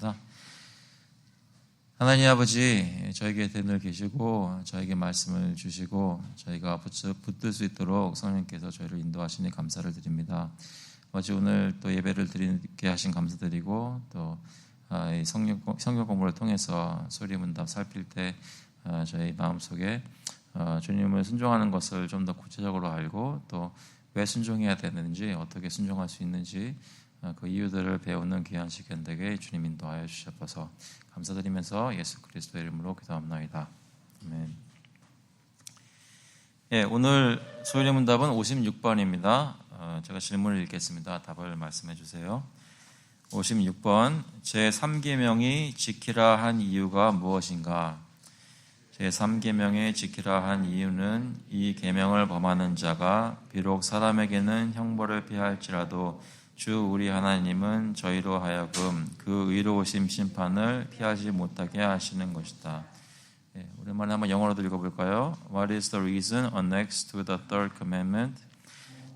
기도하겠습니다. 하나님 아버지, 저에게 늘 계시고 저에게 말씀을 주시고 저희가 붙들 수 있도록 성령께서 저희를 인도하시니 감사를 드립니다. 아버지, 오늘 또 예배를 드리게 하신 감사드리고 또 이 성경 공부를 통해서 소리문답 살필 때 저희 마음속에 주님을 순종하는 것을 좀 더 구체적으로 알고 또 왜 순종해야 되는지, 어떻게 순종할 수 있는지 그 이유들을 배우는 귀한 시간 되게 주님 인도하여 주셔서 감사드리면서 예수 그리스도의 이름으로 기도합나이다. 아멘. 예, 오늘 소리문답은 56번입니다. 제가 질문을 읽겠습니다. 답을 말씀해 주세요. 56번, 제3계명이 지키라 한 이유가 무엇인가? 제3계명에 지키라 한 이유는 이 계명을 범하는 자가 비록 사람에게는 형벌을 피할지라도 주 우리 하나님은 저희로 하여금 그 의로우심 심판을 피하지 못하게 하시는 것이다. 네, 오랜만에 한번 영어로도 읽어볼까요? What is the reason annexed to the third commandment?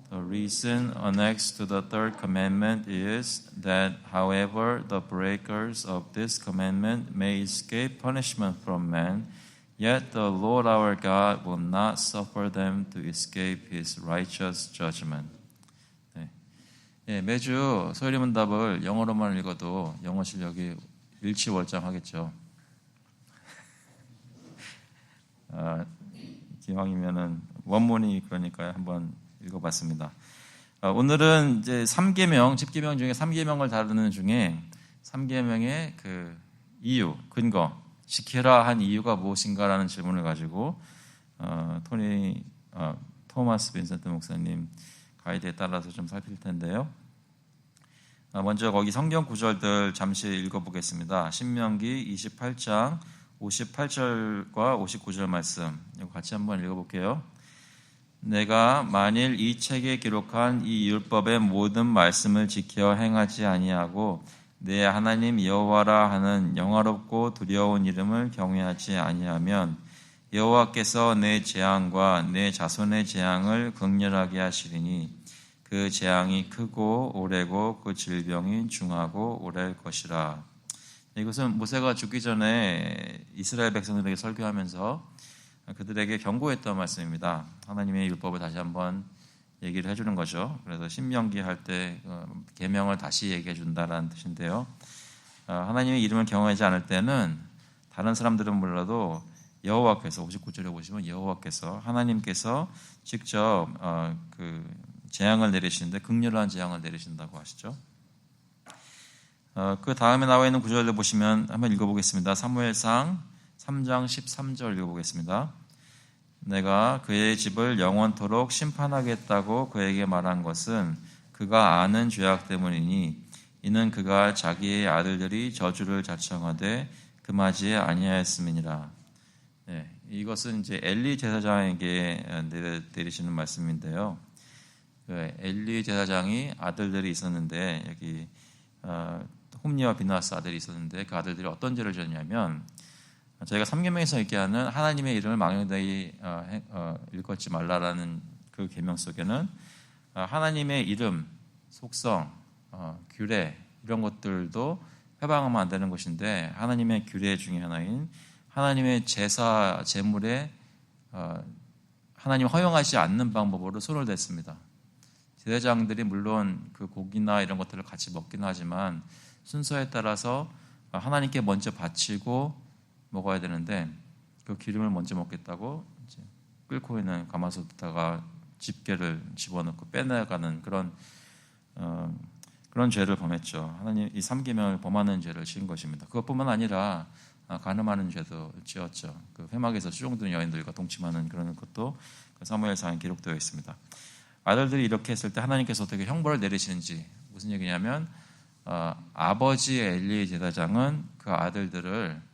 The reason annexed to the third commandment is that however the breakers of this commandment may escape punishment from man, yet the Lord our God will not suffer them to escape His righteous judgment. 네. 예, 매주 소리문답을 영어로만 읽어도 영어 실력이 일취월장하겠죠. 기왕이면은 원문이 그러니까 한번 읽어봤습니다. 오늘은 이제 3계명, 10계명 중에 3계명을 다루는 중에 3계명의 그 이유, 근거, 지키라 한 이유가 무엇인가라는 질문을 가지고 토마스 빈센트 목사님 가이드에 따라서 좀 살필 텐데요. 먼저 거기 성경 구절들 잠시 읽어보겠습니다. 신명기 28장 58절과 59절 말씀, 이거 같이 한번 읽어볼게요. 내가 만일 이 책에 기록한 이 율법의 모든 말씀을 지켜 행하지 아니하고 내 하나님 여호와라 하는 영화롭고 두려운 이름을 경외하지 아니하면 여호와께서 내 재앙과 내 자손의 재앙을 극렬하게 하시리니 그 재앙이 크고 오래고 그 질병이 중하고 오래일 것이라. 이것은 모세가 죽기 전에 이스라엘 백성들에게 설교하면서 그들에게 경고했던 말씀입니다. 하나님의 율법을 다시 한번 얘기를 해주는 거죠. 그래서 신명기 할 때 계명을 다시 얘기해 준다라는 뜻인데요. 하나님의 이름을 경외하지 않을 때는 다른 사람들은 몰라도 여호와께서 59절에 보시면 여호와께서 하나님께서 직접 그 재앙을 내리시는데 극렬한 재앙을 내리신다고 하시죠. 그 다음에 나와 있는 구절을 보시면 한번 읽어보겠습니다. 사무엘상 3장 13절 읽어보겠습니다. 내가 그의 집을 영원토록 심판하겠다고 그에게 말한 것은 그가 아는 죄악 때문이니 이는 그가 자기의 아들들이 저주를 자청하되 금하지 아니하였음이니라. 네, 이것은 이제 엘리 제사장에게 내리시는 말씀인데요. 그 엘리 제사장이 아들들이 있었는데 여기 홈니와 비느하스 아들이 있었는데 그 아들들이 어떤 죄를 지었냐면 저희가 3계명에서 얘기하는 하나님의 이름을 망령되이 일컫지 말라라는 그 계명 속에는 하나님의 이름, 속성, 규례 이런 것들도 회방하면 안 되는 것인데 하나님의 규례 중에 하나인 하나님의 제사, 제물에 하나님 허용하지 않는 방법으로 손을 댔습니다. 제사장들이 물론 그 고기나 이런 것들을 같이 먹긴 하지만 순서에 따라서 하나님께 먼저 바치고 먹어야 되는데 그 기름을 먼저 먹겠다고 이제 끓고 있는 가마솥에다가 집게를 집어넣고 빼내가는 그런 죄를 범했죠. 하나님 이 3계명을 범하는 죄를 지은 것입니다. 그것뿐만 아니라 간음하는 죄도 지었죠. 그 회막에서 수종드는 여인들과 동침하는 그런 것도 그 사무엘상에 기록되어 있습니다. 아들들이 이렇게 했을 때 하나님께서 어떻게 형벌을 내리시는지 무슨 얘기냐면 아버지 엘리 제사장은 그 아들들을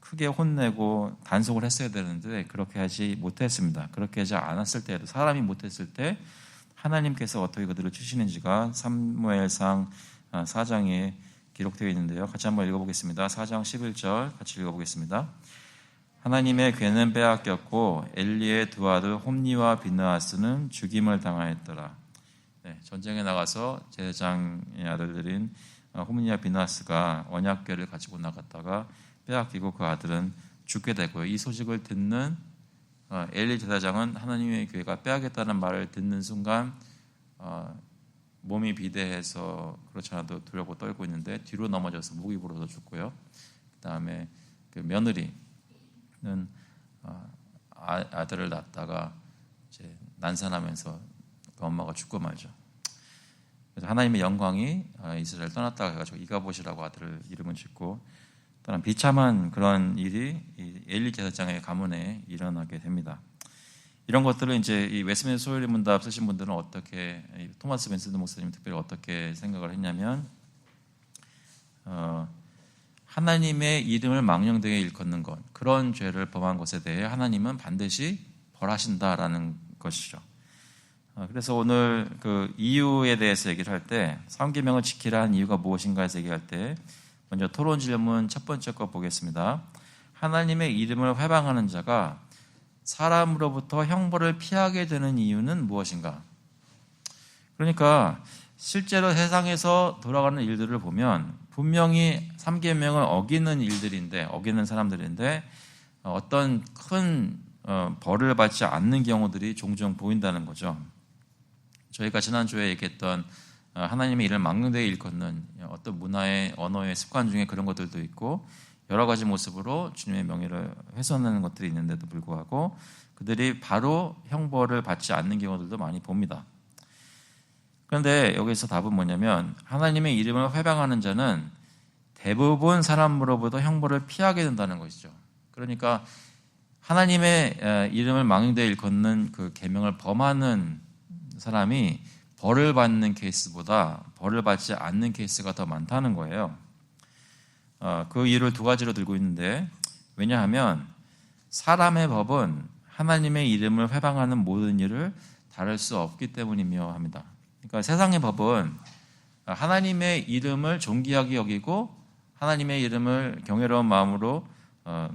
크게 혼내고 단속을 했어야 되는데 그렇게 하지 못했습니다. 그렇게 하지 않았을 때에도 사람이 못했을 때 하나님께서 어떻게 그들을 치시는지가 사무엘상 4장에 기록되어 있는데요. 같이 한번 읽어보겠습니다. 4장 11절 같이 읽어보겠습니다. 하나님의 괴는 빼앗겼고 엘리의 두 아들 홈니와 비느하스는 죽임을 당하였더라. 네, 전쟁에 나가서 제사장의 아들들인 호므니와 비나스가 언약궤를 가지고 나갔다가 빼앗기고 그 아들은 죽게 되고요. 이 소식을 듣는 엘리 제사장은 하나님의 교회가 빼앗겼다는 말을 듣는 순간 몸이 비대해서 그렇지 않아도 두렵고 떨고 있는데 뒤로 넘어져서 목이 부러져 죽고요. 그 다음에 그 며느리는 아들을 낳다가 이제 난산하면서 그 엄마가 죽고 말죠. 그래서 하나님의 영광이 이스라엘 떠났다가 해가지고 이가봇이라고 아들을 이름을 짓고 또한 비참한 그런 일이 엘리 제사장의 가문에 일어나게 됩니다. 이런 것들을 이제 이 웨스트민스터 소요리 문답 쓰신 분들은 어떻게 토마스 벤슨드 목사님 특별히 어떻게 생각을 했냐면 하나님의 이름을 망령되게 일컫는 것 그런 죄를 범한 것에 대해 하나님은 반드시 벌하신다라는 것이죠. 그래서 오늘 그 이유에 대해서 얘기를 할 때 3계명을 지키라 한 이유가 무엇인가에서 얘기할 때 먼저 토론 질문 첫 번째 거 보겠습니다. 하나님의 이름을 회방하는 자가 사람으로부터 형벌을 피하게 되는 이유는 무엇인가? 그러니까 실제로 세상에서 돌아가는 일들을 보면 분명히 3계명을 어기는 일들인데 어기는 사람들인데 어떤 큰 벌을 받지 않는 경우들이 종종 보인다는 거죠. 저희가 지난주에 얘기했던 하나님의 이름을 망령되게 일컫는 어떤 문화의 언어의 습관 중에 그런 것들도 있고 여러 가지 모습으로 주님의 명예를 훼손하는 것들이 있는데도 불구하고 그들이 바로 형벌을 받지 않는 경우들도 많이 봅니다. 그런데 여기서 답은 뭐냐면 하나님의 이름을 회방하는 자는 대부분 사람으로부터 형벌을 피하게 된다는 것이죠. 그러니까 하나님의 이름을 망령되게 일컫는 그 계명을 범하는 사람이 벌을 받는 케이스보다 벌을 받지 않는 케이스가 더 많다는 거예요. 그 이유를 두 가지로 들고 있는데 왜냐하면 사람의 법은 하나님의 이름을 회방하는 모든 일을 다룰 수 없기 때문이며 합니다. 그러니까 세상의 법은 하나님의 이름을 존귀하게 여기고 하나님의 이름을 경외로운 마음으로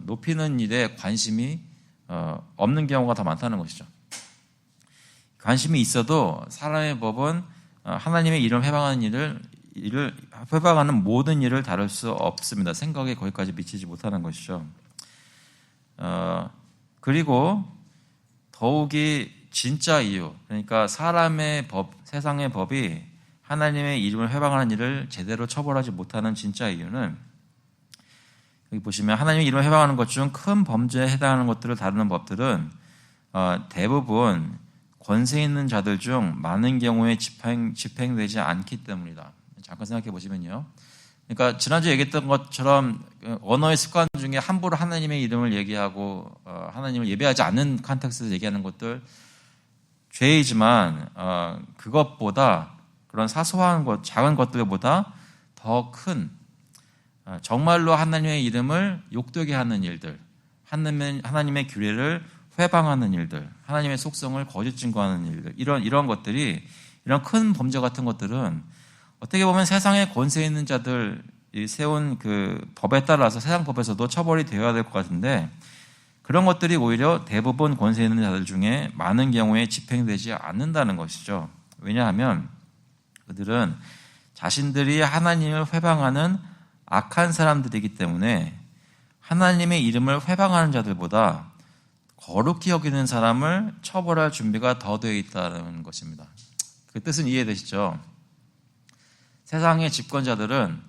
높이는 일에 관심이 없는 경우가 더 많다는 것이죠. 관심이 있어도 사람의 법은 하나님의 이름을 회방하는 일을 회방하는 모든 일을 다룰 수 없습니다. 생각에 거기까지 미치지 못하는 것이죠. 그리고 더욱이 진짜 이유, 그러니까 사람의 법, 세상의 법이 하나님의 이름을 회방하는 일을 제대로 처벌하지 못하는 진짜 이유는 여기 보시면 하나님의 이름을 회방하는 것 중 큰 범죄에 해당하는 것들을 다루는 법들은 대부분 권세 있는 자들 중 많은 경우에 집행되지 않기 때문이다. 잠깐 생각해 보시면요. 그러니까 지난주에 얘기했던 것처럼 언어의 습관 중에 함부로 하나님의 이름을 얘기하고 하나님을 예배하지 않는 컨텍스트에서 얘기하는 것들 죄이지만 그것보다 그런 사소한 것, 작은 것들보다 더 큰 정말로 하나님의 이름을 욕되게 하는 일들, 하나님의 규례를 회방하는 일들, 하나님의 속성을 거짓 증거하는 일들, 이런 것들이 이런 큰 범죄 같은 것들은 어떻게 보면 세상에 권세 있는 자들 세운 그 법에 따라서 세상 법에서도 처벌이 되어야 될 것 같은데 그런 것들이 오히려 대부분 권세 있는 자들 중에 많은 경우에 집행되지 않는다는 것이죠. 왜냐하면 그들은 자신들이 하나님을 회방하는 악한 사람들이기 때문에 하나님의 이름을 회방하는 자들보다 거룩히 여기는 사람을 처벌할 준비가 더 되어 있다는 것입니다. 그 뜻은 이해되시죠? 세상의 집권자들은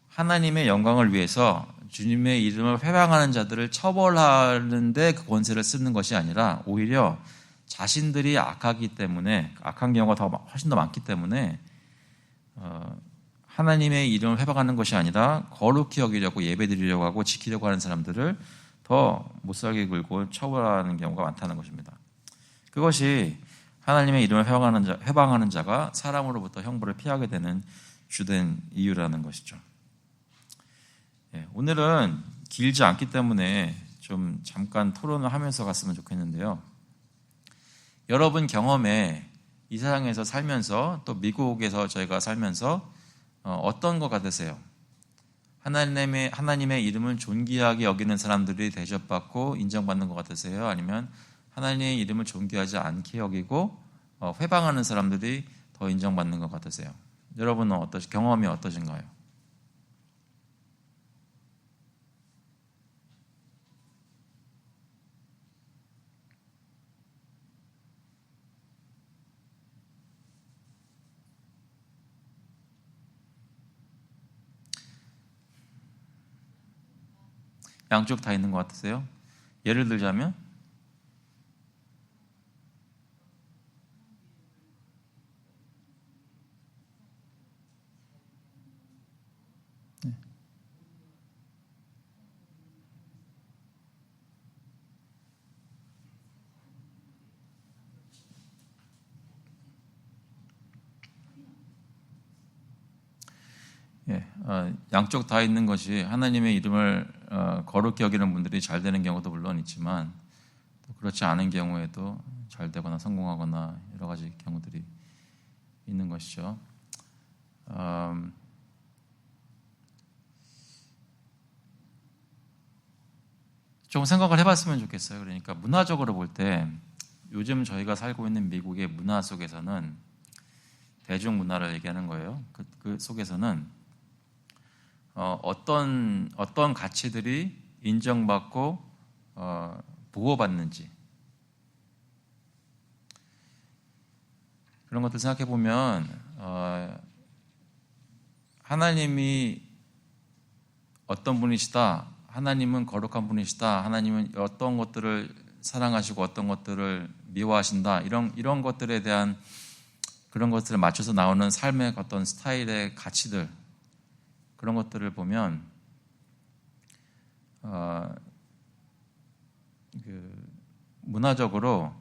하나님의 영광을 위해서 주님의 이름을 회방하는 자들을 처벌하는데 그 권세를 쓰는 것이 아니라 오히려 자신들이 악하기 때문에 악한 경우가 훨씬 더 많기 때문에 하나님의 이름을 회방하는 것이 아니라 거룩히 여기려고 예배드리려고 하고 지키려고 하는 사람들을 더 못살게 굴고 처벌하는 경우가 많다는 것입니다. 그것이 하나님의 이름을 회방하는 자가 사람으로부터 형벌을 피하게 되는 주된 이유라는 것이죠. 오늘은 길지 않기 때문에 좀 잠깐 토론을 하면서 갔으면 좋겠는데요. 여러분 경험에 이 세상에서 살면서 또 미국에서 저희가 살면서 어떤 것 같으세요? 하나님의 이름을 존귀하게 여기는 사람들이 대접받고 인정받는 것 같으세요? 아니면 하나님의 이름을 존귀하지 않게 여기고 회방하는 사람들이 더 인정받는 것 같으세요? 여러분은 경험이 어떠신가요? 양쪽 다 있는 것 같으세요? 예를 들자면 양쪽 다 있는 것이 하나님의 이름을 거룩히 여기는 분들이 잘 되는 경우도 물론 있지만 또 그렇지 않은 경우에도 잘 되거나 성공하거나 여러 가지 경우들이 있는 것이죠. 좀 생각을 해봤으면 좋겠어요. 그러니까 문화적으로 볼 때 요즘 저희가 살고 있는 미국의 문화 속에서는 대중문화를 얘기하는 거예요. 그 속에서는 어떤 가치들이 인정받고 보호받는지 그런 것들 생각해 보면 하나님이 어떤 분이시다, 하나님은 거룩한 분이시다, 하나님은 어떤 것들을 사랑하시고 어떤 것들을 미워하신다, 이런 것들에 대한 그런 것들에 맞춰서 나오는 삶의 어떤 스타일의 가치들, 그런 것들을 보면 문화적으로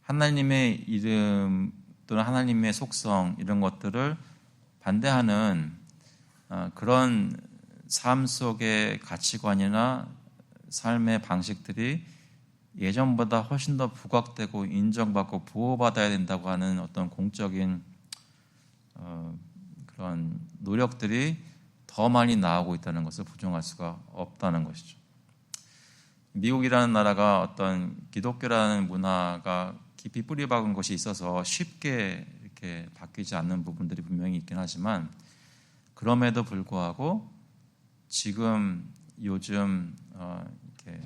하나님의 이름 또는 하나님의 속성 이런 것들을 반대하는 그런 삶 속의 가치관이나 삶의 방식들이 예전보다 훨씬 더 부각되고 인정받고 보호받아야 된다고 하는 어떤 공적인 그런 노력들이 더 많이 나오고 있다는 것을 부정할 수가 없다는 것이죠. 미국이라는 나라가 어떤 기독교라는 문화가 깊이 뿌리박은 것이 있어서 쉽게 이렇게 바뀌지 않는 부분들이 분명히 있긴 하지만 그럼에도 불구하고 지금 요즘 이렇게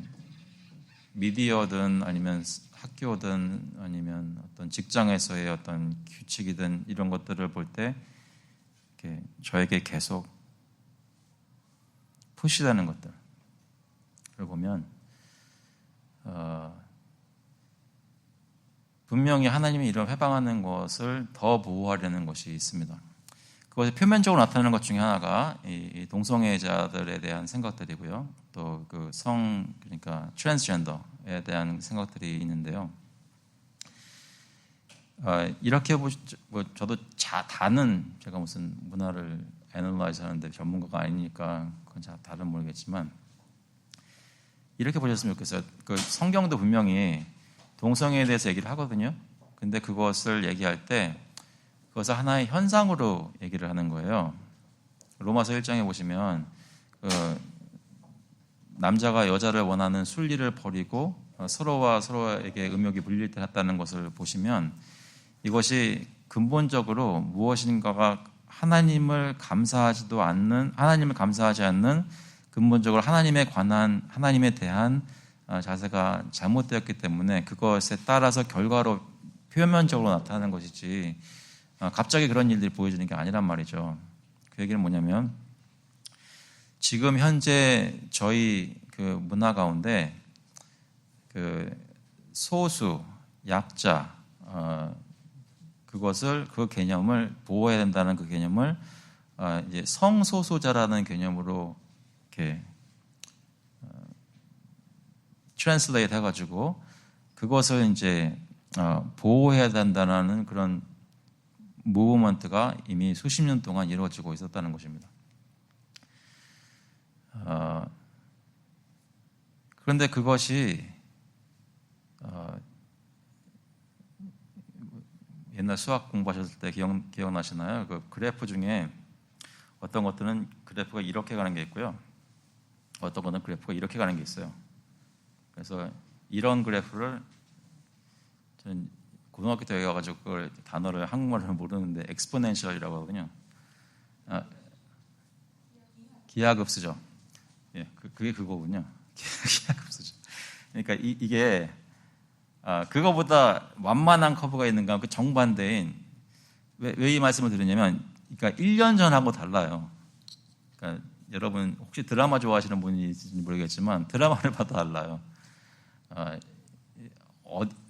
미디어든 아니면 학교든 아니면 어떤 직장에서의 어떤 규칙이든 이런 것들을 볼 때 저에게 계속 푸시되는 것들을 보면 분명히 하나님의 이름을 회방하는 것을 더 보호하려는 것이 있습니다. 그것이 표면적으로 나타나는 것 중에 하나가 이 동성애자들에 대한 생각들이고요. 또 그 그러니까 트랜스젠더에 대한 생각들이 있는데요. 이렇게 저도 다는 제가 무슨 문화를 애널라이즈 하는데 전문가가 아니니까 그건 잘 다른 모르겠지만 이렇게 보셨으면 좋겠어요. 그 성경도 분명히 동성애에 대해서 얘기를 하거든요. 근데 그것을 얘기할 때 그것을 하나의 현상으로 얘기를 하는 거예요. 로마서 1장에 보시면 남자가 여자를 원하는 순리를 버리고 서로와 서로에게 음욕이 분릴 때 했다는 것을 보시면 이것이 근본적으로 무엇인가가 하나님을 감사하지 않는 근본적으로 하나님에 대한 자세가 잘못되었기 때문에 그것에 따라서 결과로 표면적으로 나타나는 것이지 갑자기 그런 일들이 보여지는 게 아니란 말이죠. 그 얘기는 뭐냐면 지금 현재 저희 그 문화 가운데 그 소수, 약자 그 개념을 보호해야 된다는 그 개념을 이제 성소수자라는 개념으로 이렇게 트랜슬레이트 해가지고 그것을 이제 보호해야 된다는 그런 무브먼트가 이미 수십 년 동안 이루어지고 있었다는 것입니다. 그런데 그것이 옛날 수학 공부하셨을 때 기억나시나요? 그 그래프 중에 어떤 것들은 그래프가 이렇게 가는 게 있고요. 어떤 것은 그래프가 이렇게 가는 게 있어요. 그래서 이런 그래프를 저는 고등학교 때 가가지고 그걸 단어를 한국말로 모르는데 엑스포넨셜이라고 하거든요. 기하급수죠. 예, 그게 그거군요. 기하급수죠. 그러니까 이게 그거보다 완만한 커브가 있는가 그 정반대인 왜 이 말씀을 드리냐면 그러니까 1년 전하고 달라요. 그러니까 여러분 혹시 드라마 좋아하시는 분인지 모르겠지만 드라마를 봐도 달라요.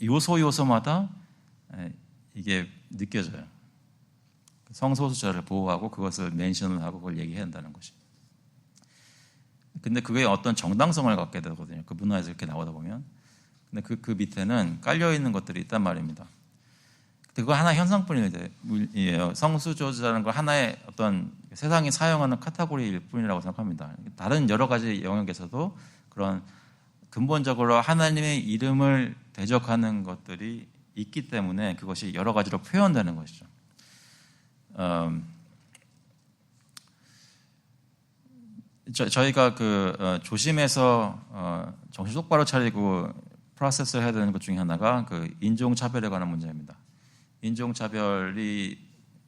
요소마다 이게 느껴져요. 성소수자를 보호하고 그것을 멘션을 하고 그걸 얘기해야 한다는 것이. 근데 그게 어떤 정당성을 갖게 되거든요. 그 문화에서 이렇게 나오다 보면. 근데 그 밑에는 깔려있는 것들이 있단 말입니다. 그거 하나 현상뿐이에요. 성소수자라는 걸 하나의 어떤 세상이 사용하는 카테고리일 뿐이라고 생각합니다. 다른 여러 가지 영역에서도 그런 근본적으로 하나님의 이름을 대적하는 것들이 있기 때문에 그것이 여러 가지로 표현되는 것이죠. 저희가 조심해서 정신 똑바로 차리고 프로세스를 해야 되는 것 중에 하나가 인종차별에 관한 문제입니다. 인종차별이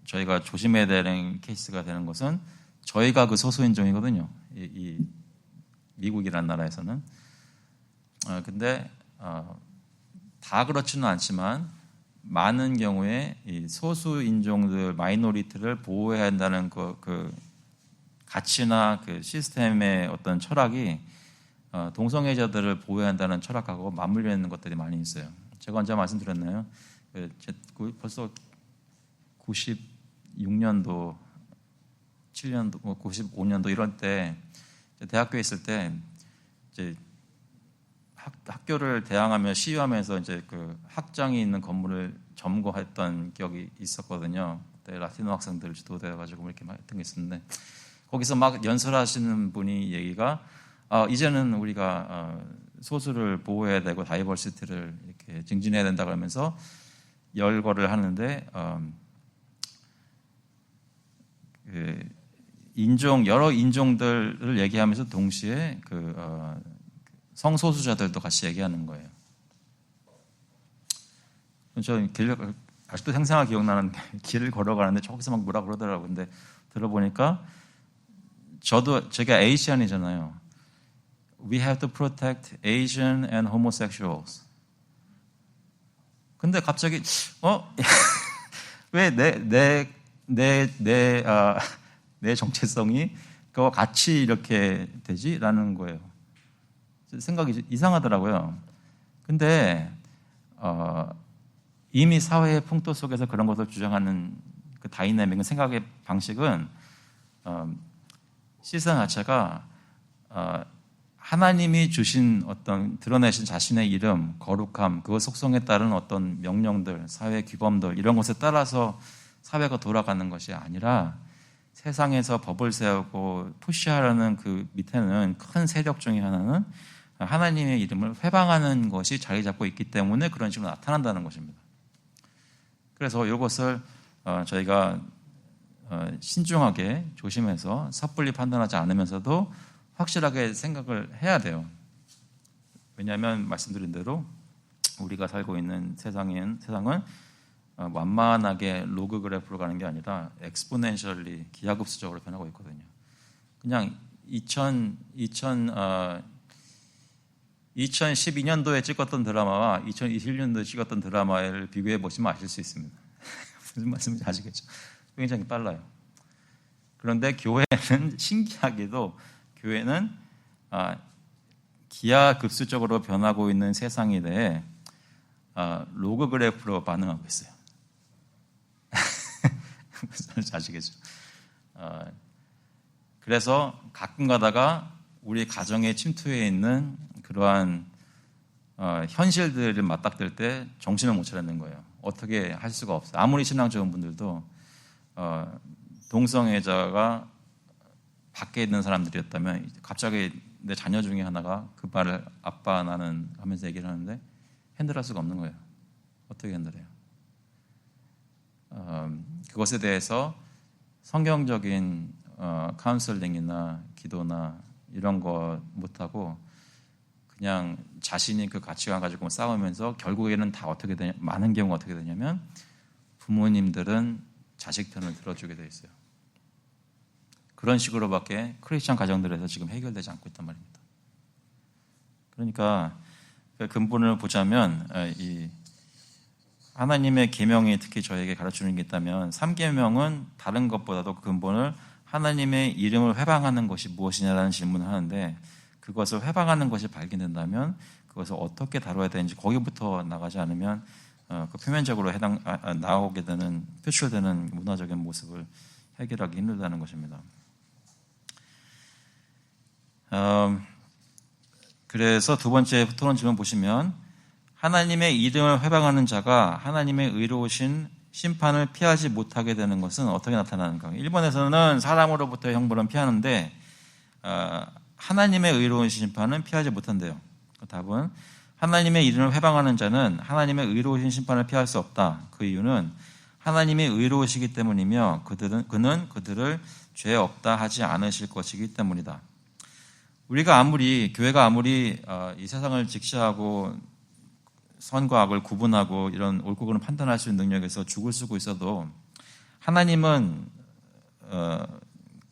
저희가 조심해야 되는 케이스가 되는 것은 저희가 그 소수인종이거든요. 이 미국이라는 나라에서는. 근데 다 그렇지는 않지만 많은 경우에 이 소수인종들, 마이너리티를 보호해야 한다는 그 가치나 그 시스템의 어떤 철학이 동성애자들을 보호해야 한다는 철학하고 맞물려 있는 것들이 많이 있어요. 제가 언제 말씀드렸나요? 벌써 96년도, 7년도, 95년도 이런 때 대학교에 있을 때 이제 학교를 대항하며 시위하면서 이제 그 학장이 있는 건물을 점거했던 기억이 있었거든요. 그때 라티노 학생들 주도돼가지고 이렇게 했던 게 있었는데 거기서 막 연설하시는 분이 얘기가 이제는 우리가 소수를 보호해야 되고 다이버시티를 이렇게 증진해야 된다 그러면서 열거를 하는데 여러 인종들을 얘기하면서 동시에 성소수자들도 같이 얘기하는 거예요. 저 아직도 생생하게 기억나는 길을 걸어가는데 저기서 막 뭐라 그러더라고요. 근데 들어보니까 제가 에이시안이잖아요. We have to protect Asian and homosexuals. 근데 갑자기 왜 내 정체성이 그와 같이 이렇게 되지? 라는 거예요. 생각이 이상하더라고요. 근데 이미 사회의 풍토 속에서 그런 것을 주장하는 그 다이내믹은 생각의 방식은 시선 자체가 하나님이 주신 어떤 드러내신 자신의 이름, 거룩함, 그 속성에 따른 어떤 명령들, 사회 규범들 이런 것에 따라서 사회가 돌아가는 것이 아니라 세상에서 법을 세우고 푸시하라는 그 밑에는 큰 세력 중에 하나는 하나님의 이름을 회방하는 것이 자리 잡고 있기 때문에 그런 식으로 나타난다는 것입니다. 그래서 이것을 저희가 신중하게 조심해서 섣불리 판단하지 않으면서도 확실하게 생각을 해야 돼요. 왜냐하면 말씀드린 대로 우리가 살고 있는 세상은 완만하게 로그 그래프로 가는 게 아니라 엑스포넨셜리 기하급수적으로 변하고 있거든요. 그냥 2012년도에 찍었던 드라마와 2021년도에 찍었던 드라마를 비교해 보시면 아실 수 있습니다. 무슨 말씀인지 아시겠죠? 굉장히 빨라요. 그런데 교회는 신기하게도 교회는 기하급수적으로 변하고 있는 세상에 대해 로그 그래프로 반응하고 있어요. 무슨 말인지 아시겠죠? 그래서 가끔 가다가 우리 가정에 침투해 있는 그러한 현실들을 맞닥뜨릴 때 정신을 못 차리는 거예요. 어떻게 할 수가 없어요. 아무리 신앙 좋은 분들도 동성애자가 밖에 있는 사람들이었다면 갑자기 내 자녀 중에 하나가 그 말을 아빠 나는 하면서 얘기를 하는데 핸들할 수가 없는 거예요. 어떻게 핸들해요? 그것에 대해서 성경적인 카운슬링이나 기도나 이런 거 못하고 그냥 자신이 그 가치관 가지고 싸우면서 결국에는 다 어떻게 되냐, 많은 경우가 어떻게 되냐면 부모님들은 자식 편을 들어주게 돼 있어요. 그런 식으로밖에 크리스천 가정들에서 지금 해결되지 않고 있단 말입니다. 그러니까 그 근본을 보자면 이 하나님의 계명이 특히 저에게 가르치는 게 있다면 3계명은 다른 것보다도 그 근본을 하나님의 이름을 회방하는 것이 무엇이냐라는 질문을 하는데, 그것을 회방하는 것이 발견된다면 그것을 어떻게 다뤄야 되는지 거기부터 나가지 않으면 그 표면적으로 나오게 되는, 표출되는 문화적인 모습을 해결하기 힘들다는 것입니다. 그래서 두 번째 토론 질문 보시면, 하나님의 이름을 회방하는 자가 하나님의 의로우신 심판을 피하지 못하게 되는 것은 어떻게 나타나는가? 일본에서는 사람으로부터의 형벌은 피하는데 하나님의 의로우신 심판은 피하지 못한대요. 답은 하나님의 이름을 회방하는 자는 하나님의 의로우신 심판을 피할 수 없다. 그 이유는 하나님이 의로우시기 때문이며 그는 그들을 죄 없다 하지 않으실 것이기 때문이다. 교회가 아무리 이 세상을 직시하고 선과 악을 구분하고 이런 옳고 그름을 판단할 수 있는 능력에서 죽을 쓰고 있어도 하나님은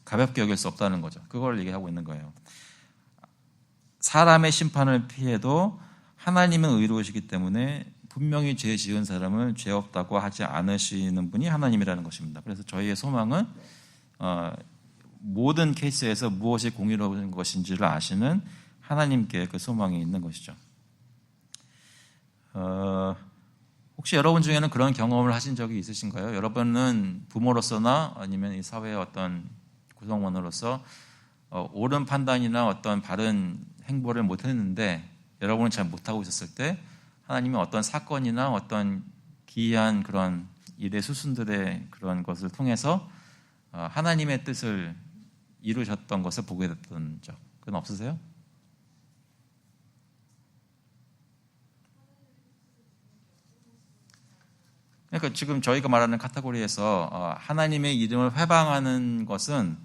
가볍게 여길 수 없다는 거죠. 그걸 얘기하고 있는 거예요. 사람의 심판을 피해도 하나님은 의로우시기 때문에 분명히 죄 지은 사람을 죄 없다고 하지 않으시는 분이 하나님이라는 것입니다. 그래서 저희의 소망은 모든 케이스에서 무엇이 공의로운 것인지를 아시는 하나님께 그 소망이 있는 것이죠. 혹시 여러분 중에는 그런 경험을 하신 적이 있으신가요? 여러분은 부모로서나 아니면 이 사회의 어떤 구성원으로서 옳은 판단이나 어떤 바른 행보를 못했는데 여러분은 잘 못하고 있었을 때 하나님이 어떤 사건이나 어떤 기이한 그런 일의 수순들의 그런 것을 통해서 하나님의 뜻을 이루셨던 것을 보게 됐던 적, 그건 없으세요? 그러니까 지금 저희가 말하는 카테고리에서 하나님의 이름을 회방하는 것은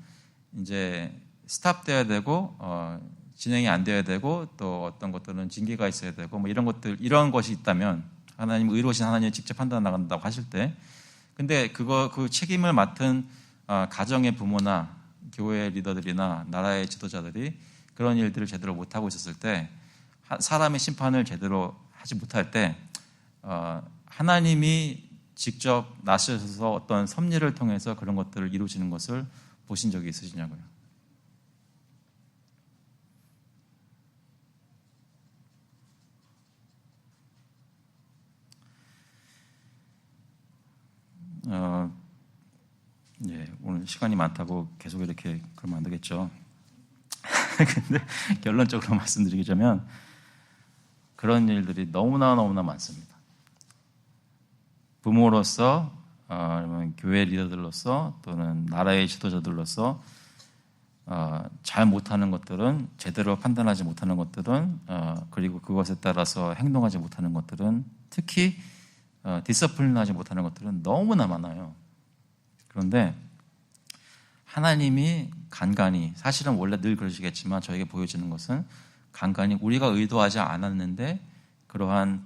이제 스탑돼야 되고 진행이 안 돼야 되고 또 어떤 것들은 징계가 있어야 되고 뭐 이런 것이 있다면 하나님 의로우신 하나님이 직접 판단 나간다고 하실 때, 근데 그 책임을 맡은 가정의 부모나 교회 리더들이나 나라의 지도자들이 그런 일들을 제대로 못하고 있었을 때, 사람의 심판을 제대로 하지 못할 때 하나님이 직접 나서셔서 어떤 섭리를 통해서 그런 것들을 이루시는 것을 보신 적이 있으시냐고요? 오늘 시간이 많다고 계속 이렇게 그러면 안 되겠죠. 근데 결론적으로 말씀드리자면 그런 일들이 너무나 많습니다. 부모로서, 교회 리더들로서 또는 나라의 지도자들로서 잘 못하는 것들은, 제대로 판단하지 못하는 것들은, 그리고 그것에 따라서 행동하지 못하는 것들은, 특히 디서플린하지 못하는 것들은 너무나 많아요. 그런데 하나님이 간간히, 사실은 원래 늘 그러시겠지만 저에게 보여지는 것은 간간히 우리가 의도하지 않았는데 그러한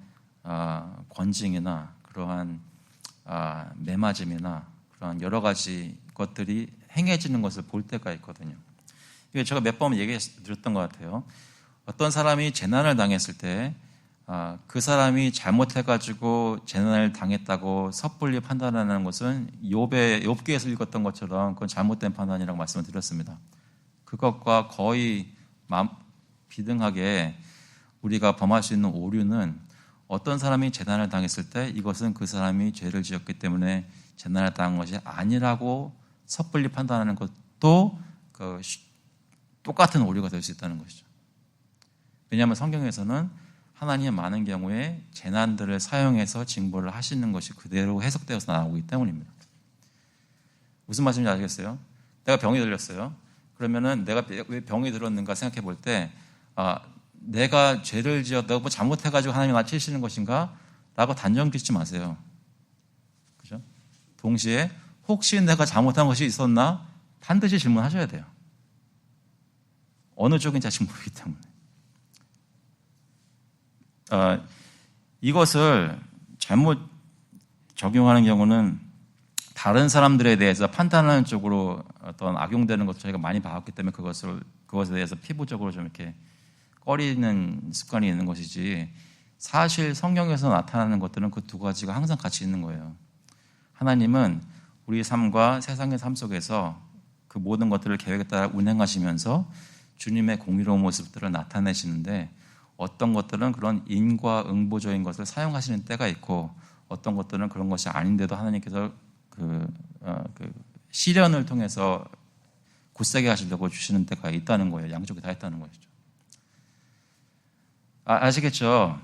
권징이나 그러한 매맞음이나 그러한 여러 가지 것들이 행해지는 것을 볼 때가 있거든요. 이게 제가 몇 번 얘기 드렸던 것 같아요. 어떤 사람이 재난을 당했을 때 그 사람이 잘못해가지고 재난을 당했다고 섣불리 판단하는 것은 욥기에서 읽었던 것처럼 그건 잘못된 판단이라고 말씀을 드렸습니다. 그것과 거의 비등하게 우리가 범할 수 있는 오류는, 어떤 사람이 재난을 당했을 때 이것은 그 사람이 죄를 지었기 때문에 재난을 당한 것이 아니라고 섣불리 판단하는 것도 똑같은 오류가 될 수 있다는 것이죠. 왜냐하면 성경에서는 하나님은 많은 경우에 재난들을 사용해서 징벌을 하시는 것이 그대로 해석되어서 나오기 때문입니다. 무슨 말씀인지 아시겠어요? 내가 병이 들렸어요. 그러면은 내가 왜 병이 들었는가 생각해 볼 때, 내가 죄를 지었다고 뭐 잘못해가지고 하나님이 나 치시는 것인가? 라고 단정 짓지 마세요. 그죠? 동시에 혹시 내가 잘못한 것이 있었나? 반드시 질문하셔야 돼요. 어느 쪽인지 아직 모르기 때문에. 이것을 잘못 적용하는 경우는 다른 사람들에 대해서 판단하는 쪽으로 어떤 악용되는 것을 저희가 많이 봐왔기 때문에 그것에 대해서 피부적으로 좀 이렇게 꺼리는 습관이 있는 것이지, 사실 성경에서 나타나는 것들은 그 두 가지가 항상 같이 있는 거예요. 하나님은 우리 삶과 세상의 삶 속에서 그 모든 것들을 계획에 따라 운행하시면서 주님의 공의로운 모습들을 나타내시는데 어떤 것들은 그런 인과응보적인 것을 사용하시는 때가 있고 어떤 것들은 그런 것이 아닌데도 하나님께서 그 시련을 통해서 굳세게 하시려고 주시는 때가 있다는 거예요. 양쪽이 다 있다는 것이죠. 아시겠죠?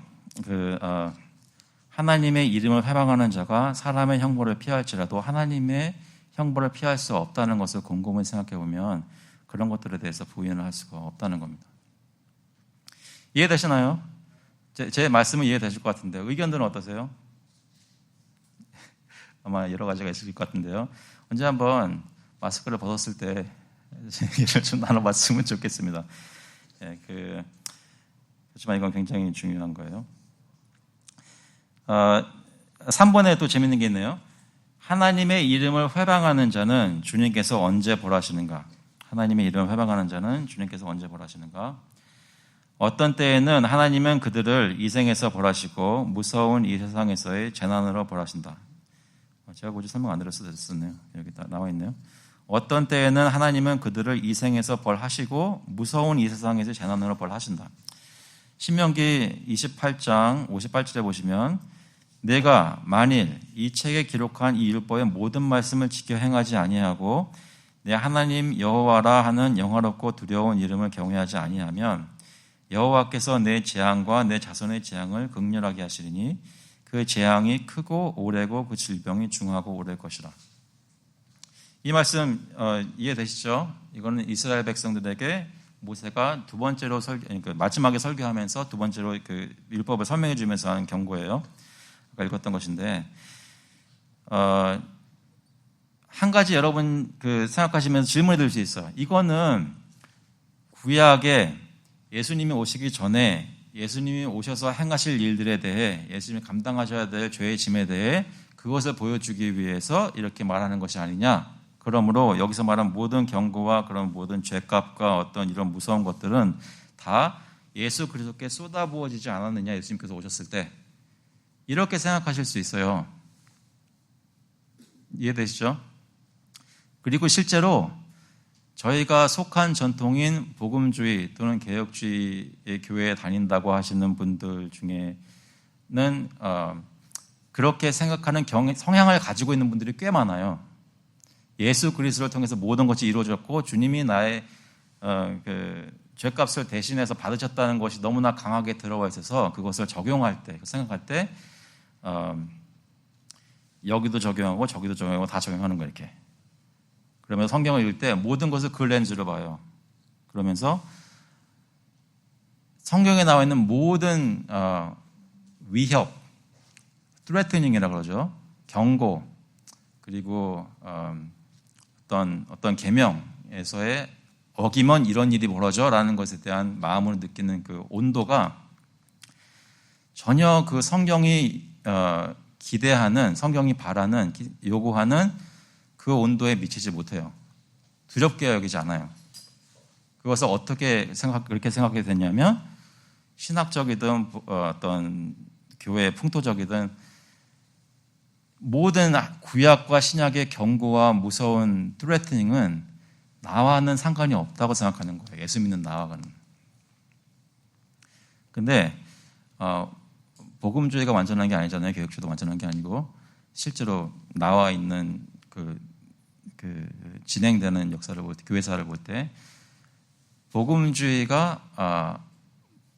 하나님의 이름을 회방하는 자가 사람의 형벌을 피할지라도 하나님의 형벌을 피할 수 없다는 것을 곰곰이 생각해 보면 그런 것들에 대해서 부인을 할 수가 없다는 겁니다. 이해되시나요? 제 말씀은 이해되실 것 같은데 의견들은 어떠세요? 아마 여러 가지가 있을 것 같은데요. 언제 한번 마스크를 벗었을 때 얘기를 좀 나눠봤으면 좋겠습니다. 그렇지만 이건 굉장히 중요한 거예요. 3번에 또 재밌는 게 있네요. 하나님의 이름을 회방하는 자는 주님께서 언제 벌하시는가? 하나님의 이름을 회방하는 자는 주님께서 언제 벌하시는가? 어떤 때에는 하나님은 그들을 이 생에서 벌하시고 무서운 이 세상에서의 재난으로 벌하신다. 제가 굳이 설명 안 드렸어도 됐었네요. 여기 다 나와 있네요. 어떤 때에는 하나님은 그들을 이 생에서 벌하시고 무서운 이 세상에서 재난으로 벌하신다. 신명기 28장 58절에 보시면 내가 만일 이 책에 기록한 이 율법의 모든 말씀을 지켜 행하지 아니하고 내 하나님 여호와라 하는 영화롭고 두려운 이름을 경외하지 아니하면 여호와께서 내 재앙과 내 자손의 재앙을 극렬하게 하시리니 그 재앙이 크고 오래고 그 질병이 중하고 오래일 것이라. 이 말씀 이해되시죠? 이거는 이스라엘 백성들에게 모세가 두 번째로 그러니까 마지막에 설교하면서 두 번째로 그 율법을 설명해 주면서 하는 경고예요. 아까 읽었던 것인데 한 가지 여러분 생각하시면서 질문이 들 수 있어요. 이거는 구약에 예수님이 오시기 전에 예수님이 오셔서 행하실 일들에 대해 예수님이 감당하셔야 될 죄의 짐에 대해 그것을 보여주기 위해서 이렇게 말하는 것이 아니냐. 그러므로 여기서 말한 모든 경고와 그런 모든 죄값과 어떤 이런 무서운 것들은 다 예수 그리스도께 쏟아부어지지 않았느냐. 예수님께서 오셨을 때. 이렇게 생각하실 수 있어요. 이해되시죠? 그리고 실제로 저희가 속한 전통인 복음주의 또는 개혁주의의 교회에 다닌다고 하시는 분들 중에는 그렇게 생각하는 성향을 가지고 있는 분들이 꽤 많아요. 예수 그리스도를 통해서 모든 것이 이루어졌고 주님이 나의 죄값을 대신해서 받으셨다는 것이 너무나 강하게 들어와 있어서 그것을 적용할 때, 생각할 때 여기도 적용하고 저기도 적용하고 다 적용하는 거예요. 이렇게. 그러면 성경을 읽을 때 모든 것을 그 렌즈로 봐요. 그러면서 성경에 나와 있는 모든 위협, threatening이라고 그러죠. 경고, 그리고 어떤 계명에서의 어기면 이런 일이 벌어져라는 것에 대한 마음으로 느끼는 그 온도가 전혀 그 성경이 기대하는, 성경이 바라는, 요구하는 그 온도에 미치지 못해요. 두렵게 여기지 않아요. 그것을 어떻게 그렇게 생각하게 됐냐면 신학적이든 어떤 교회의 풍토적이든 모든 구약과 신약의 경고와 무서운 threatening은 나와는 상관이 없다고 생각하는 거예요. 예수 믿는 나와는. 근데 복음주의가 완전한 게 아니잖아요. 개혁주의도 완전한 게 아니고 실제로 나와 있는 진행되는 역사를 볼 때, 교회사를 볼 때 복음주의가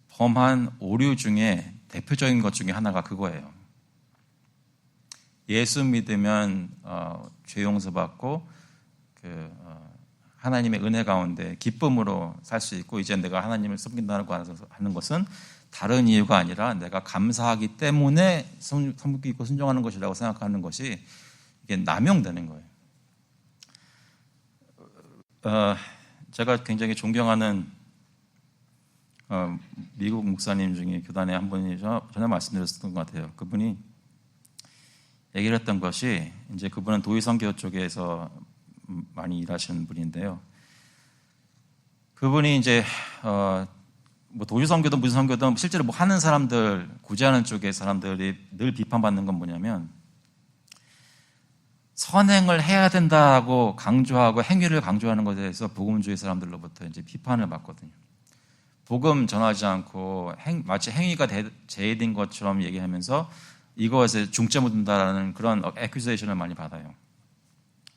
범한 오류 중에 대표적인 것 중에 하나가 그거예요. 예수 믿으면 죄 용서받고 하나님의 은혜 가운데 기쁨으로 살 수 있고 이제 내가 하나님을 섬긴다는 거 하는 것은 다른 이유가 아니라 내가 감사하기 때문에 섬기고 순종하는 것이라고 생각하는 것이 이게 남용되는 거예요. 제가 굉장히 존경하는 미국 목사님 중에 교단에 한 분이 전에 말씀드렸던 것 같아요. 그분이 얘기를 했던 것이 이제 그분은 도의선교 쪽에서 많이 일하시는 분인데요. 그분이 이제 뭐 도의선교든 무슨 선교든 실제로 뭐 하는 사람들, 구제하는 쪽의 사람들이 늘 비판받는 건 뭐냐면 선행을 해야 된다고 강조하고 행위를 강조하는 것에 대해서 복음주의 사람들로부터 이제 비판을 받거든요. 복음 전하지 않고 마치 행위가 제외된 것처럼 얘기하면서 이것에 중점을 둔다라는 그런 애큐제이션을 많이 받아요.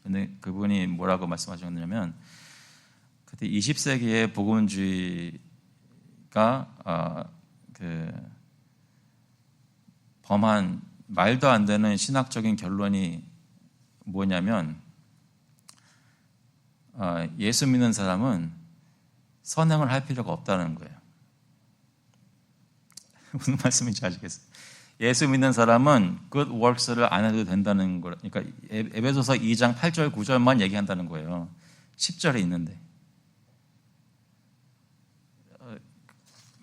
근데 그분이 뭐라고 말씀하셨냐면 그때 20세기의 복음주의가 범한 말도 안 되는 신학적인 결론이 뭐냐면 예수 믿는 사람은 선행을 할 필요가 없다는 거예요. 무슨 말씀인지 아시겠어요? 예수 믿는 사람은 good works를 안 해도 된다는 거. 그러니까 에베소서 2장 8절 9절만 얘기한다는 거예요. 10절에 있는데.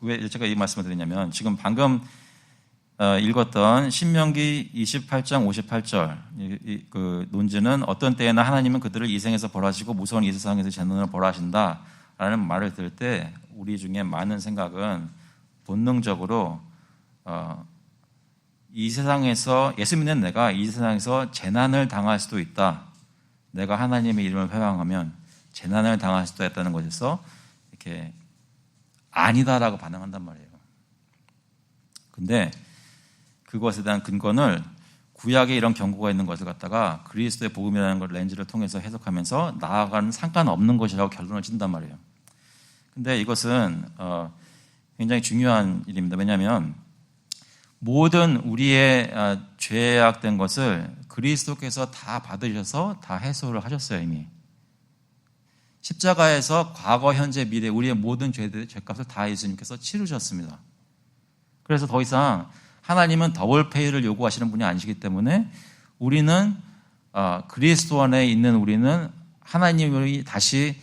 왜 제가 이 말씀을 드리냐면 지금 방금 읽었던 신명기 28장 58절 그 논지는 어떤 때에나 하나님은 그들을 이 생에서 벌하시고 무서운 이 세상에서 재난을 벌하신다라는 말을 들을 때 우리 중에 많은 생각은 본능적으로 이 세상에서 예수 믿는 내가 이 세상에서 재난을 당할 수도 있다. 내가 하나님의 이름을 회방하면 재난을 당할 수도 있다는 것에서 이렇게 아니다라고 반응한단 말이에요. 근데 그것에 대한 근거를 구약에 이런 경고가 있는 것을 갖다가 그리스도의 복음이라는 걸 렌즈를 통해서 해석하면서 나아가는 상관없는 것이라고 결론을 짓는단 말이에요. 근데 이것은 굉장히 중요한 일입니다. 왜냐하면 모든 우리의 죄악된 것을 그리스도께서 다 받으셔서 다 해소를 하셨어요. 이미 십자가에서 과거, 현재, 미래 우리의 모든 죄값을 다 예수님께서 치르셨습니다. 그래서 더 이상 하나님은 더블 페이를 요구하시는 분이 아니시기 때문에 우리는 그리스도 안에 있는 우리는 하나님이 다시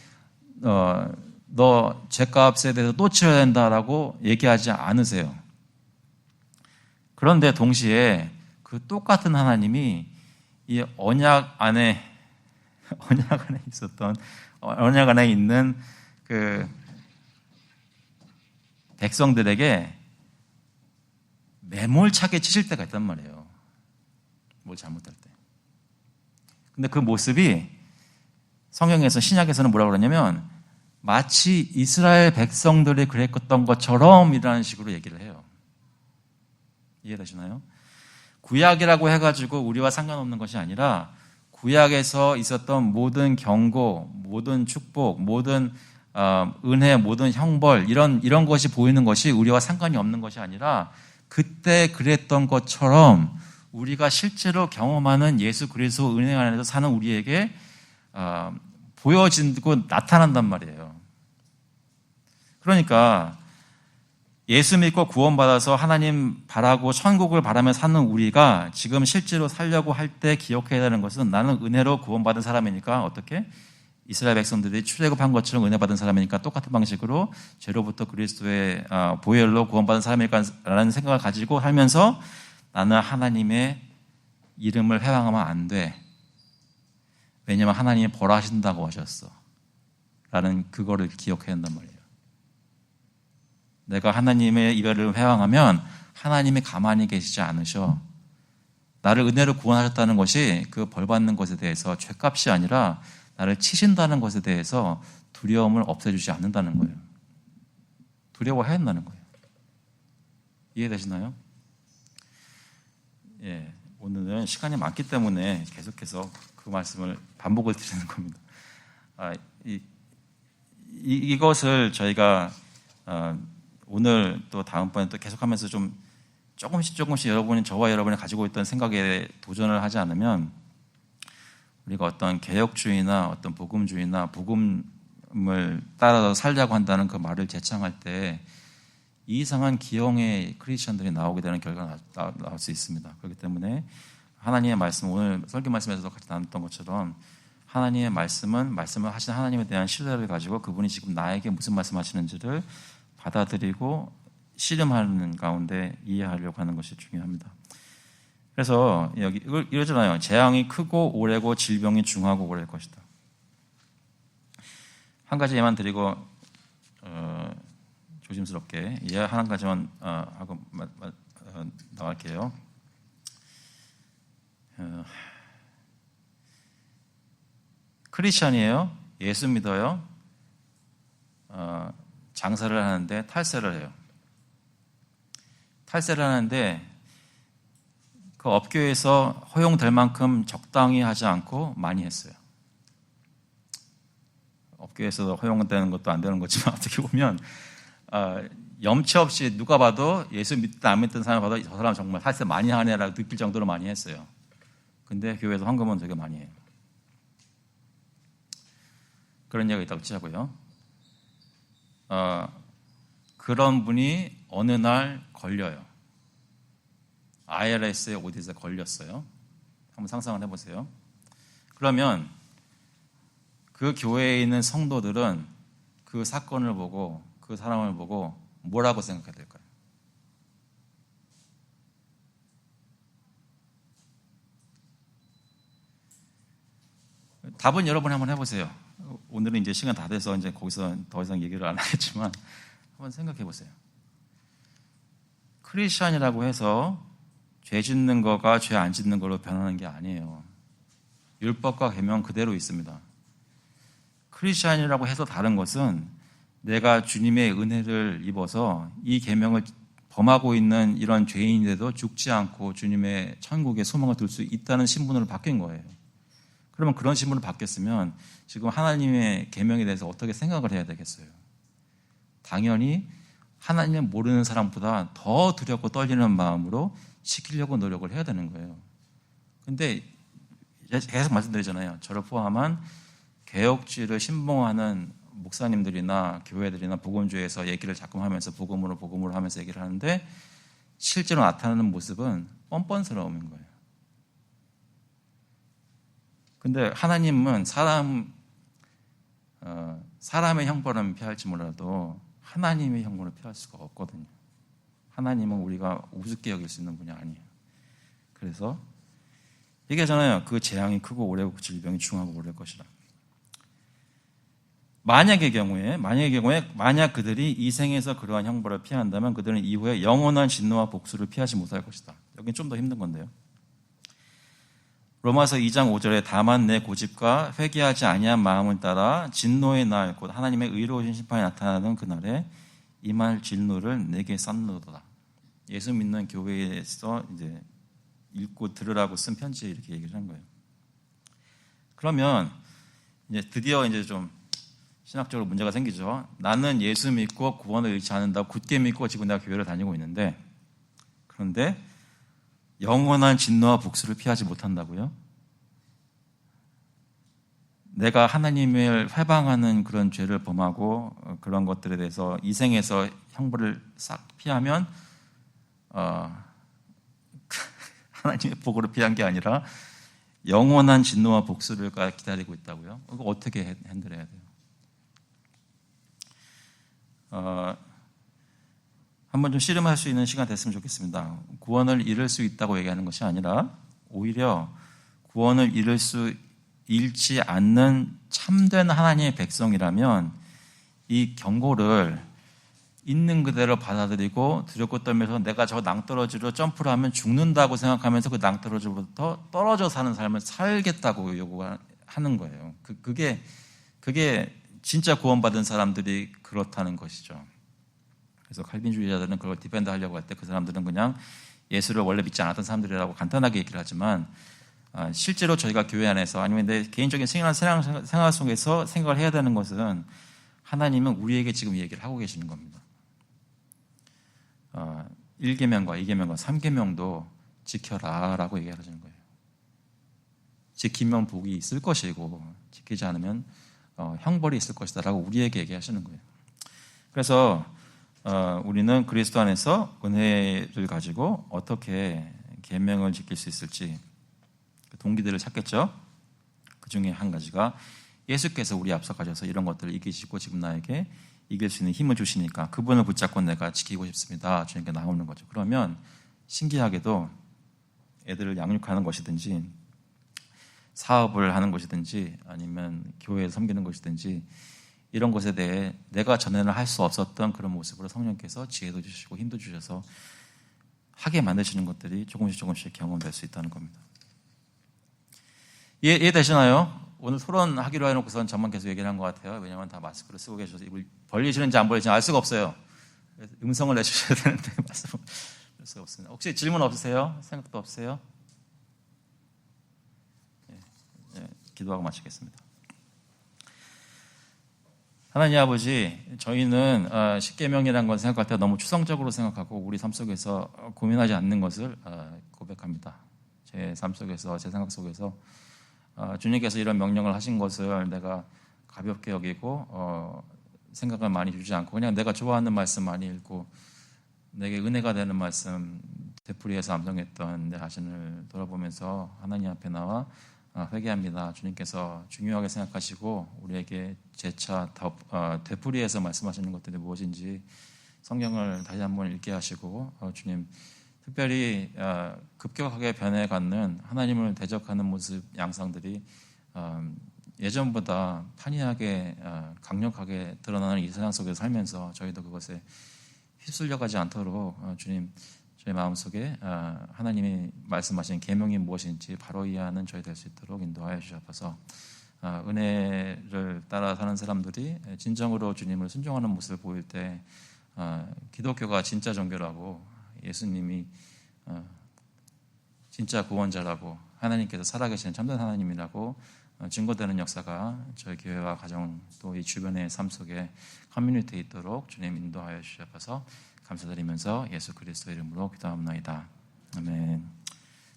너 죄값에 대해서 또 치러야 된다라고 얘기하지 않으세요. 그런데 동시에 그 똑같은 하나님이 이 언약 안에 있었던 언약 안에 있는 그 백성들에게 매몰차게 치실 때가 있단 말이에요. 뭘 잘못할 때. 근데 그 모습이 성경에서 신약에서는 뭐라고 그러냐면 마치 이스라엘 백성들이 그랬던 것처럼 이라는 식으로 얘기를 해요. 이해되시나요? 구약이라고 해가지고 우리와 상관없는 것이 아니라 구약에서 있었던 모든 경고, 모든 축복, 모든 은혜, 모든 형벌 이런 것이 보이는 것이 우리와 상관이 없는 것이 아니라 그때 그랬던 것처럼 우리가 실제로 경험하는 예수 그리스도 은혜 안에서 사는 우리에게 보여지고 나타난단 말이에요. 그러니까 예수 믿고 구원받아서 하나님 바라고 천국을 바라며 사는 우리가 지금 실제로 살려고 할 때 기억해야 되는 것은 나는 은혜로 구원받은 사람이니까 어떻게? 이스라엘 백성들이 출애굽한 것처럼 은혜 받은 사람이니까 똑같은 방식으로 죄로부터 그리스도의 보혈로 구원받은 사람이니까라는 생각을 가지고 살면서 나는 하나님의 이름을 회방하면 안 돼. 왜냐하면 하나님이 벌하신다고 하셨어. 라는 그거를 기억해야 한단 말이에요. 내가 하나님의 이별을 회방하면 하나님이 가만히 계시지 않으셔. 나를 은혜로 구원하셨다는 것이 그 벌받는 것에 대해서 죄값이 아니라 나를 치신다는 것에 대해서 두려움을 없애주지 않는다는 거예요. 두려워해야 한다는 거예요. 이해되시나요? 예, 오늘은 시간이 많기 때문에 계속해서 그 말씀을 반복을 드리는 겁니다. 이것을 저희가 오늘 또 다음번에 또 계속하면서 좀 조금씩 여러분이 저와 여러분이 가지고 있던 생각에 도전을 하지 않으면 우리가 어떤 개혁주의나 어떤 복음주의나 복음을 따라서 살자고 한다는 그 말을 제창할 때 이상한 기형의 크리스천들이 나오게 되는 결과가 나올 수 있습니다. 그렇기 때문에 하나님의 말씀, 오늘 설교 말씀에서도 같이 나눴던 것처럼 하나님의 말씀은 말씀을 하신 하나님에 대한 신뢰를 가지고 그분이 지금 나에게 무슨 말씀하시는지를 받아들이고 씨름하는 가운데 이해하려고 하는 것이 중요합니다. 그래서 여기 이러잖아요. 재앙이 크고 오래고 질병이 중하고 오래일 것이다. 한 가지 예만 드리고 조심스럽게 예 한 가지만 하고 나갈게요. 크리스천이에요. 예수 믿어요. 장사를 하는데 탈세를 해요. 탈세를 하는데 그 업계에서 허용될 만큼 적당히 하지 않고 많이 했어요. 업계에서 허용되는 것도 안 되는 거지만 어떻게 보면 염치 없이 누가 봐도 예수 믿든 안 믿든 사람 봐도 저 사람 정말 탈세 많이 하네라고 느낄 정도로 많이 했어요. 근데 교회에서 헌금은 되게 많이 해요. 그런 얘기가 있다고 치자고요. 그런 분이 어느 날 걸려요. IRS에 어디서 걸렸어요. 한번 상상을 해보세요. 그러면 그 교회에 있는 성도들은 그 사건을 보고 그 사람을 보고 뭐라고 생각해야 될까요? 답은 여러분이 한번 해보세요. 오늘은 이제 시간 다 돼서 이제 거기서 더 이상 얘기를 안 하겠지만 한번 생각해 보세요. 크리스천이라고 해서 죄 짓는 거가 죄 안 짓는 걸로 변하는 게 아니에요. 율법과 계명 그대로 있습니다. 크리스천이라고 해서 다른 것은 내가 주님의 은혜를 입어서 이 계명을 범하고 있는 이런 죄인인데도 죽지 않고 주님의 천국에 소망을 둘 수 있다는 신분으로 바뀐 거예요. 그러면 그런 신분을 바뀌었으면 지금 하나님의 계명에 대해서 어떻게 생각을 해야 되겠어요? 당연히 하나님을 모르는 사람보다 더 두렵고 떨리는 마음으로 지키려고 노력을 해야 되는 거예요. 근데 계속 말씀드리잖아요. 저를 포함한 개혁주의를 신봉하는 목사님들이나 교회들이나 복음주의에서 얘기를 자꾸 하면서 복음으로 하면서 얘기를 하는데 실제로 나타나는 모습은 뻔뻔스러움인 거예요. 근데 하나님은 사람의 형벌은 피할지 몰라도 하나님의 형벌을 피할 수가 없거든요. 하나님은 우리가 우습게 여길 수 있는 분이 아니에요. 그래서 얘기하잖아요. 그 재앙이 크고 오래 질병이 중하고 오래 것이라. 만약의 경우에 만약 그들이 이 생에서 그러한 형벌을 피한다면 그들은 이후에 영원한 진노와 복수를 피하지 못할 것이다. 여긴 좀 더 힘든 건데요. 로마서 2장 5절에 다만 내 고집과 회개하지 아니한 마음을 따라 진노의 날 곧 하나님의 의로우신 심판이 나타나는 그날에 임할 진노를 내게 쌓노도다. 예수 믿는 교회에서 이제 읽고 들으라고 쓴 편지에 이렇게 얘기를 한 거예요. 그러면 이제 드디어 이제 좀 신학적으로 문제가 생기죠. 나는 예수 믿고 구원을 잃지 않는다고 굳게 믿고 지금 내가 교회를 다니고 있는데 그런데 영원한 진노와 복수를 피하지 못한다고요? 내가 하나님을 회방하는 그런 죄를 범하고 그런 것들에 대해서 이 생에서 형벌을 싹 피하면 하나님의 복으로 피한 게 아니라 영원한 진노와 복수를 기다리고 있다고요? 이거 어떻게 핸들해야 돼요? 한번 좀 씨름할 수 있는 시간 됐으면 좋겠습니다. 구원을 잃을 수 있다고 얘기하는 것이 아니라 오히려 구원을 잃지 않는 참된 하나님의 백성이라면 이 경고를 있는 그대로 받아들이고 두렵고 떨면서 내가 저 낭떠러지로 점프를 하면 죽는다고 생각하면서 그 낭떠러지로부터 떨어져 사는 삶을 살겠다고 요구하는 거예요. 그게 진짜 구원받은 사람들이 그렇다는 것이죠. 그래서 칼빈주의자들은 그걸 디펜드 하려고 할 때 그 사람들은 그냥 예수를 원래 믿지 않았던 사람들이라고 간단하게 얘기를 하지만 실제로 저희가 교회 안에서 아니면 내 개인적인 생활 속에서 생각을 해야 되는 것은 하나님은 우리에게 지금 얘기를 하고 계시는 겁니다. 1계명과 2계명과 3계명도 지켜라 라고 얘기하시는 거예요. 지키면 복이 있을 것이고 지키지 않으면 형벌이 있을 것이다 라고 우리에게 얘기하시는 거예요. 그래서 우리는 그리스도 안에서 은혜를 가지고 어떻게 계명을 지킬 수 있을지 동기들을 찾겠죠. 그 중에 한 가지가 예수께서 우리 앞서 가셔서 이런 것들을 이기시고 지금 나에게 이길 수 있는 힘을 주시니까 그분을 붙잡고 내가 지키고 싶습니다. 주님께 나오는 거죠. 그러면 신기하게도 애들을 양육하는 것이든지 사업을 하는 것이든지 아니면 교회에 섬기는 것이든지 이런 것에 대해 내가 전에는 할 수 없었던 그런 모습으로 성령께서 지혜도 주시고 힘도 주셔서 하게 만드시는 것들이 조금씩 경험될 수 있다는 겁니다. 이해되시나요? 오늘 토론하기로 해놓고선 저만 계속 얘기를 한 것 같아요. 왜냐하면 다 마스크를 쓰고 계셔서 입을 벌리시는지 안 벌리시는지 알 수가 없어요. 음성을 내주셔야 되는데 말씀을 할 수가 없습니다. 혹시 질문 없으세요? 생각도 없으세요? 기도하고 마치겠습니다. 하나님 아버지, 저희는 십계명이라는 걸 생각할 때 너무 추상적으로 생각하고 우리 삶 속에서 고민하지 않는 것을 고백합니다. 제 삶 속에서, 제 생각 속에서 주님께서 이런 명령을 하신 것을 내가 가볍게 여기고 생각을 많이 주지 않고 그냥 내가 좋아하는 말씀 많이 읽고 내게 은혜가 되는 말씀 되풀이해서 암송했던 내 자신을 돌아보면서 하나님 앞에 나와 회개합니다. 주님께서 중요하게 생각하시고 우리에게 재차 되풀이해서 말씀하시는 것들이 무엇인지 성경을 다시 한번 읽게 하시고 주님 특별히 급격하게 변해가는 하나님을 대적하는 모습 양상들이 예전보다 판이하게 강력하게 드러나는 이 세상 속에서 살면서 저희도 그것에 휩쓸려가지 않도록 주님 저희 마음속에 하나님이 말씀하신 계명이 무엇인지 바로 이해하는 저희 될 수 있도록 인도하여 주셔서 은혜를 따라 사는 사람들이 진정으로 주님을 순종하는 모습을 보일 때 기독교가 진짜 종교라고 예수님이 진짜 구원자라고 하나님께서 살아계시는 참된 하나님이라고 증거되는 역사가 저희 교회와 가정 또 이 주변의 삶 속에 커뮤니티에 있도록 주님 인도하여 주셔서 감사드리면서 예수 그리스도 이름으로 기도합니다. 아멘.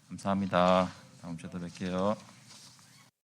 감사합니다. 다음 주에 또 뵐게요.